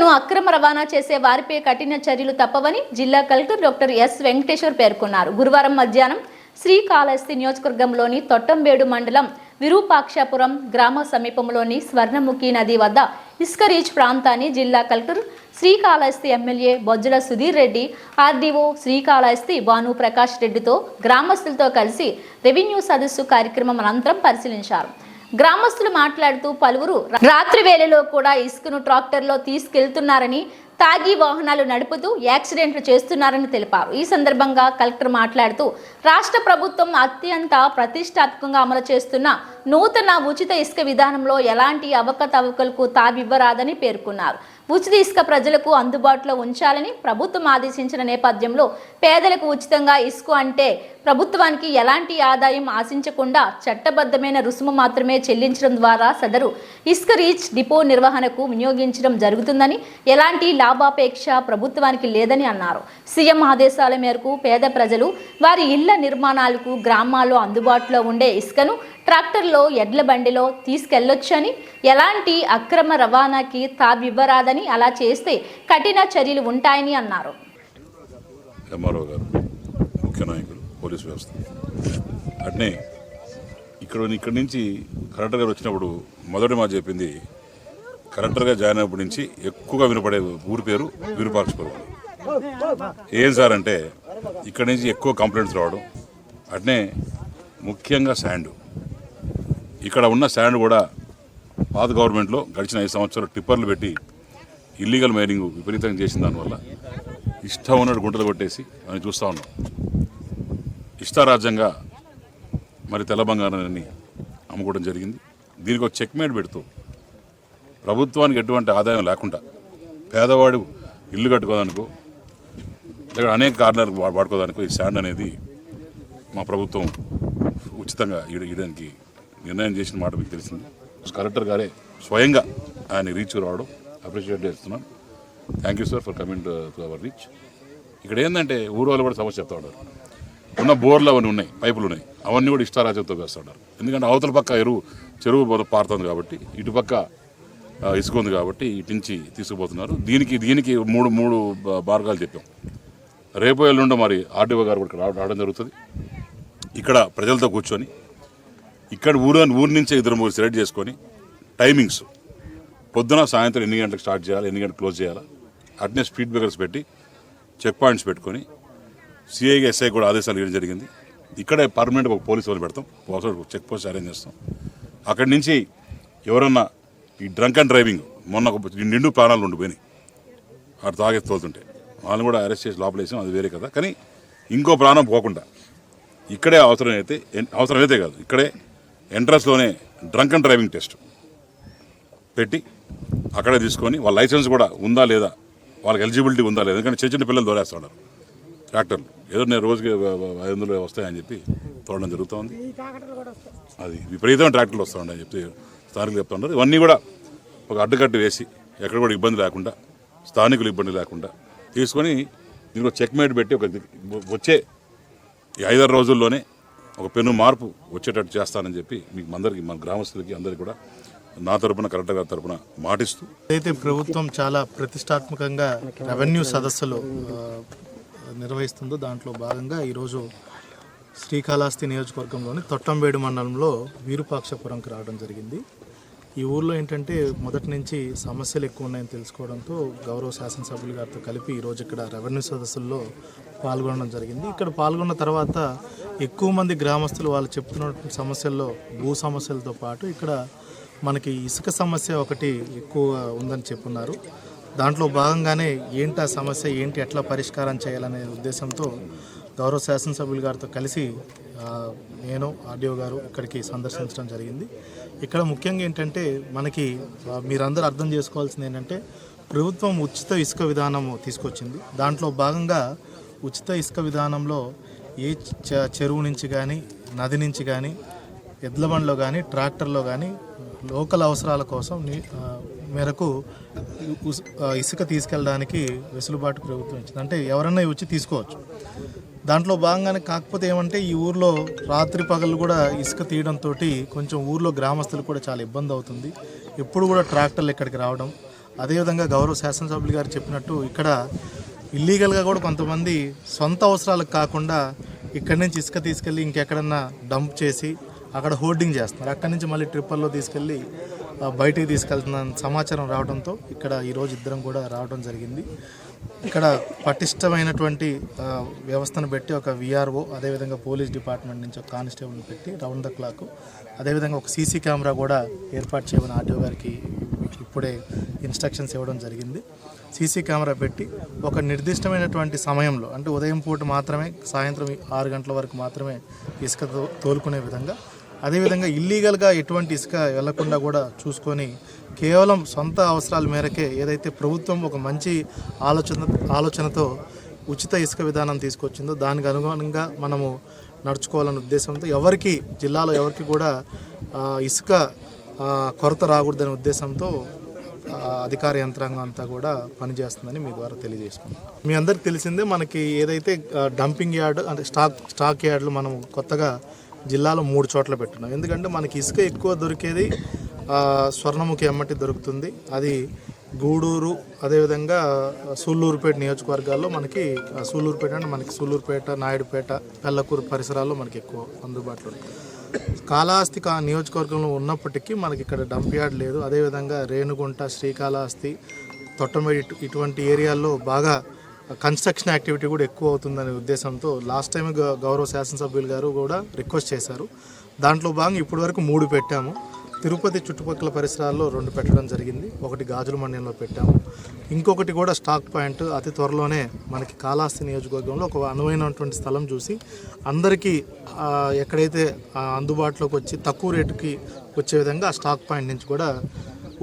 ఇసుకను అక్రమ రవాణా చేసే వారిపై కఠిన చర్యలు తప్పవని జిల్లా కలెక్టర్ డాక్టర్ ఎస్ వెంకటేశ్వర్ పేర్కొన్నారు. గురువారం మధ్యాహ్నం శ్రీకాళహస్తి నియోజకవర్గంలోని తొట్టంబేడు మండలం విరూపాక్షపురం గ్రామ సమీపంలోని స్వర్ణముఖి నది వద్ద ఇసుక రీచ్ ప్రాంతాన్ని జిల్లా collector Srikalahasti MLA Bojjala Sudheer Reddy, RDO Srikalahasti Bhanu Prakash రెడ్డితో గ్రామస్తులతో కలిసి రెవెన్యూ సదస్సు కార్యక్రమం అనంతరం పరిశీలించారు. గ్రామస్తులు మాట్లాడుతూ పలువురు రాత్రి వేళలో కూడా ఇసుకను ట్రాక్టర్లో తీసుకెళ్తున్నారని, తాగి వాహనాలు నడుపుతూ యాక్సిడెంట్లు చేస్తున్నారని తెలిపారు. ఈ సందర్భంగా కలెక్టర్ మాట్లాడుతూ రాష్ట్ర ప్రభుత్వం అత్యంత ప్రతిష్టాత్మకంగా అమలు చేస్తున్న నూతన ఉచిత ఇసుక విధానంలో ఎలాంటి అవకతవకలకు తావివ్వరాదని పేర్కొన్నారు. ఉచిత ఇసుక ప్రజలకు అందుబాటులో ఉంచాలని ప్రభుత్వం ఆదేశించిన నేపథ్యంలో పేదలకు ఉచితంగా ఇసుక అంటే ప్రభుత్వానికి ఎలాంటి ఆదాయం ఆశించకుండా చట్టబద్ధమైన రుసుము మాత్రమే చెల్లించడం ద్వారా సదరు ఇసుక రీచ్ డిపో నిర్వహణకు వినియోగించడం జరుగుతుందని, ఎలాంటి లాభాపేక్ష ప్రభుత్వానికి లేదని అన్నారు. సీఎం ఆదేశాల మేరకు పేద ప్రజలు వారి ఇళ్ల నిర్మాణాలకు గ్రామాల్లో అందుబాటులో ఉండే ఇసుకను ట్రాక్టర్లో, ఎడ్ల బండిలో తీసుకెళ్లొచ్చని, ఎలాంటి అక్రమ రవాణాకి తావివ్వరాదని, అలా చేస్తే కఠిన చర్యలు ఉంటాయని అన్నారు. ఎంఆర్ఓ గారు, ముఖ్య నాయకులు, పోలీసు వ్యవస్థ అట్నే ఇక్కడి నుంచి కలెక్టర్ గారు వచ్చినప్పుడు మొదటి మాట చెప్పింది, కలెక్టర్గా జాయిన్ అయినప్పటి నుంచి ఎక్కువగా వినపడే ఊరి పేరు విరూపాక్షపురం. ఏం సార్ అంటే ఇక్కడి నుంచి ఎక్కువ కంప్లైంట్స్ రావడం, అట్నే ముఖ్యంగా శాండ్. ఇక్కడ ఉన్న శాండ్ కూడా పాత గవర్నమెంట్లో గడిచిన 5 సంవత్సరాలు టిప్పర్లు పెట్టి ఇల్లీగల్ మైనింగ్ విపరీతంగా చేసిన దానివల్ల ఇష్టం ఉన్నట్టు గుంటలు కొట్టేసి అని చూస్తూ ఉన్నాం. ఇష్టారాజ్యంగా మరి తెల్ల బంగారాన్ని అమ్ముకోవడం జరిగింది. దీనికి ఒక చెక్మేట్ పెడుతూ ప్రభుత్వానికి ఎటువంటి ఆదాయం లేకుండా పేదవాడు ఇల్లు కట్టుకోదానికో లేదా అనేక కారణాలకు వాడుకోదానికో ఈ శాండ్ అనేది మా ప్రభుత్వం ఉచితంగా ఇవ్వడానికి నిర్ణయం చేసిన మాట మీకు తెలిసింది. కలెక్టర్ గారే స్వయంగా ఆయన రీచ్ రావడం అప్రిషియేట్ చేస్తున్నాను. Thank you sir for coming to our reach. ఇక్కడ ఏంటంటే ఊరు వాళ్ళు కూడా సమస్య చెప్తా ఉన్నారు. ఉన్న బోర్లు అవన్నీ ఉన్నాయి, పైపులు ఉన్నాయి, అవన్నీ కూడా ఇష్టారాజ్యంతో వేస్తూ ఉన్నారు. ఎందుకంటే అవతల పక్క చెరువు పారుతుంది కాబట్టి, ఇటుపక్క ఇసుక ఉంది కాబట్టి ఇటు నుంచి తీసుకుపోతున్నారు. దీనికి మూడు మార్గాలు చెప్పాం. రేపు ఎల్లుండో మరి ఆర్డీఓ గారు కూడా రావడం జరుగుతుంది. ఇక్కడ ప్రజలతో కూర్చొని ఇక్కడ ఊరి నుంచే 2-3 సెలెక్ట్ చేసుకొని టైమింగ్స్ పొద్దున సాయంత్రం ఎన్ని గంటలకు స్టార్ట్ చేయాలి, ఎన్ని గంటలకు క్లోజ్ చేయాలా, అట్నే స్పీడ్ బ్రేకర్స్ పెట్టి చెక్ పాయింట్స్ పెట్టుకొని సిఐకి ఎస్ఐ కూడా ఆదేశాలు ఇవ్వడం జరిగింది. ఇక్కడే పర్మనెంట్గా ఒక పోలీసు వాళ్ళు పెడతాం, చెక్ పోస్ట్ అరేంజ్ చేస్తాం. అక్కడి నుంచి ఎవరన్నా ఈ డ్రంక్ అండ్ డ్రైవింగ్ మొన్న నిండు ప్రాణాలు ఉండిపోయినాయి అటు తాగేసి తోలుతుంటే వాళ్ళని కూడా అరెస్ట్ చేసి లోపలేసాం, అది వేరే కదా. కానీ ఇంకో ప్రాణం పోకుండా ఇక్కడే అవసరమైతే కాదు, ఇక్కడే ఎంట్రన్స్లోనే డ్రంక్ అండ్ డ్రైవింగ్ టెస్ట్ పెట్టి అక్కడే తీసుకొని వాళ్ళ లైసెన్స్ కూడా ఉందా లేదా, వాళ్ళకి ఎలిజిబిలిటీ ఉందా లేదా. ఎందుకంటే చిన్న పిల్లలు దోరేస్తున్నారు ట్రాక్టర్లు, ఏదో నేను రోజుకి 500 వస్తాయని చెప్పి తోడడం జరుగుతుంది. అది విపరీతమైన ట్రాక్టర్లు వస్తాయని చెప్పి స్థానికులు చెప్తా ఉన్నారు. ఇవన్నీ కూడా ఒక అడ్డుకట్టు వేసి ఎక్కడ కూడా ఇబ్బంది లేకుండా, స్థానికులు ఇబ్బంది లేకుండా తీసుకొని దీనికి చెక్మేట్ పెట్టి వచ్చే 5-6 రోజుల్లోనే ఒక పెను మార్పు వచ్చేటట్టు చేస్తానని చెప్పి మీకు అందరికీ, మన గ్రామస్తులకి అందరికీ కూడా నా తరపున, కలెక్టర్ గారి తరపున మాటిస్తూ, అయితే ప్రభుత్వం చాలా ప్రతిష్టాత్మకంగా రెవెన్యూ సదస్సులు నిర్వహిస్తుందో దాంట్లో భాగంగా ఈరోజు శ్రీకాళహస్తి నియోజకవర్గంలోని తొట్టంబేడు మండలంలో విరూపాక్షపురంకి రావడం జరిగింది. ఈ ఊర్లో ఏంటంటే మొదటి నుంచి సమస్యలు ఎక్కువ ఉన్నాయని తెలుసుకోవడంతో గౌరవ శాసనసభ్యులు గారితో కలిపి ఈరోజు ఇక్కడ రెవెన్యూ సదస్సుల్లో పాల్గొనడం జరిగింది. ఇక్కడ పాల్గొన్న తర్వాత ఎక్కువ మంది గ్రామస్తులు వాళ్ళు చెప్తున్న సమస్యల్లో భూ సమస్యలతో పాటు ఇక్కడ మనకి ఇసుక సమస్య ఒకటి ఎక్కువ ఉందని చెప్పున్నారు. దాంట్లో భాగంగానే ఏంటి ఆ సమస్య, ఏంటి ఎట్లా పరిష్కారం చేయాలనే ఉద్దేశంతో గౌరవ శాసనసభ్యులు గారితో కలిసి నేను ఆర్డీఓ గారు ఇక్కడికి సందర్శించడం జరిగింది. ఇక్కడ ముఖ్యంగా ఏంటంటే మనకి మీరందరూ అర్థం చేసుకోవాల్సింది ఏంటంటే ప్రభుత్వం ఉచిత ఇసుక విధానం తీసుకొచ్చింది. దాంట్లో భాగంగా ఉచిత ఇసుక విధానంలో ఏ చెరువు నుంచి కానీ, నది నుంచి కానీ, ఎడ్ల బండిలో కానీ, ట్రాక్టర్లో కానీ లోకల్ అవసరాల కోసం మేరకు ఇసుక తీసుకెళ్ళడానికి వెసులుబాటు ప్రభుత్వం ఇచ్చింది. అంటే ఎవరన్నా వచ్చి తీసుకోవచ్చు. దాంట్లో భాగంగానే కాకపోతే ఏమంటే ఈ ఊర్లో రాత్రి పగలు కూడా ఇసుక తీయడంతో కొంచెం ఊర్లో గ్రామస్తులు కూడా చాలా ఇబ్బంది అవుతుంది. ఎప్పుడు కూడా ట్రాక్టర్లు ఇక్కడికి రావడం, అదేవిధంగా గౌరవ శాసనసభ్యులు గారు చెప్పినట్టు ఇక్కడ ఇల్లీగల్గా కూడా కొంతమంది సొంత అవసరాలకు కాకుండా ఇక్కడి నుంచి ఇసుక తీసుకెళ్ళి ఇంకెక్కడన్నా డంప్ చేసి అక్కడ హోర్డింగ్ చేస్తున్నారు. అక్కడి నుంచి మళ్ళీ ట్రిప్పర్లో తీసుకెళ్ళి బయటికి తీసుకెళ్తున్న సమాచారం రావడంతో ఇక్కడ ఈరోజు ఇద్దరం కూడా రావడం జరిగింది. ఇక్కడ పటిష్టమైనటువంటి వ్యవస్థను పెట్టి ఒక విఆర్ఓ, అదేవిధంగా పోలీస్ డిపార్ట్మెంట్ నుంచి ఒక కానిస్టేబుల్ని పెట్టి రౌండ్ ద క్లాక్, అదేవిధంగా ఒక సీసీ కెమెరా కూడా ఏర్పాటు చేయమని ఆర్టీఓ గారికి ఇప్పుడే ఇన్స్ట్రక్షన్స్ ఇవ్వడం జరిగింది. సీసీ కెమెరా పెట్టి ఒక నిర్దిష్టమైనటువంటి సమయంలో, అంటే ఉదయం పూట మాత్రమే, సాయంత్రం 6 గంటల వరకు మాత్రమే ఇసుక తోలుకునే విధంగా, అదేవిధంగా ఇల్లీగల్గా ఎటువంటి ఇసుక వెళ్లకుండా కూడా చూసుకొని కేవలం సొంత అవసరాల మేరకే ఏదైతే ప్రభుత్వం ఒక మంచి ఆలోచనతో ఉచిత ఇసుక విధానం తీసుకొచ్చిందో దానికి అనుగుణంగా మనము నడుచుకోవాలనే ఉద్దేశంతో జిల్లాలో ఎవరికి కూడా ఇసుక కొరత రాకూడదనే ఉద్దేశంతో అధికార యంత్రాంగం అంతా కూడా పనిచేస్తుందని మీ ద్వారా తెలియజేసుకున్నాం. మీ అందరికి తెలిసిందే, మనకి ఏదైతే డంపింగ్ యార్డ్ అంటే స్టాక్ యార్డులు మనం కొత్తగా జిల్లాలో 3 చోట్ల పెట్టున్నాం. ఎందుకంటే మనకి ఇసుక ఎక్కువ దొరికేది స్వర్ణముఖి ఎమ్మటి దొరుకుతుంది, అది గూడూరు, అదేవిధంగా సూళ్ళూరుపేట నియోజకవర్గాల్లో మనకి సూళ్ళూరుపేట అంటే మనకి సూళ్ళూరుపేట, నాయుడుపేట, పెళ్ళకూరు పరిసరాల్లో మనకి ఎక్కువ అందుబాటులో ఉంది. కాళహస్తి నియోజకవర్గంలో ఉన్నప్పటికీ మనకి ఇక్కడ డంప్ యార్డ్ లేదు. అదేవిధంగా రేణుగుంట, శ్రీకాళహస్తి, తొట్టమేడి ఇటువంటి ఏరియాల్లో బాగా కన్స్ట్రక్షన్ యాక్టివిటీ కూడా ఎక్కువ అవుతుందనే ఉద్దేశంతో లాస్ట్ టైం గౌరవ శాసనసభ్యులు గారు కూడా రిక్వెస్ట్ చేశారు. దాంట్లో భాగంగా ఇప్పటి వరకు 3 పెట్టాము. తిరుపతి చుట్టుపక్కల పరిసరాల్లో 2 పెట్టడం జరిగింది. ఒకటి గాజుల మండ్యంలో పెట్టాము, ఇంకొకటి కూడా స్టాక్ పాయింట్ అతి త్వరలోనే మనకి కాళహస్తి నియోజకవర్గంలో ఒక అనువైనటువంటి స్థలం చూసి అందరికీ ఎక్కడైతే అందుబాటులోకి వచ్చి తక్కువ రేటుకి వచ్చే విధంగా ఆ స్టాక్ పాయింట్ నుంచి కూడా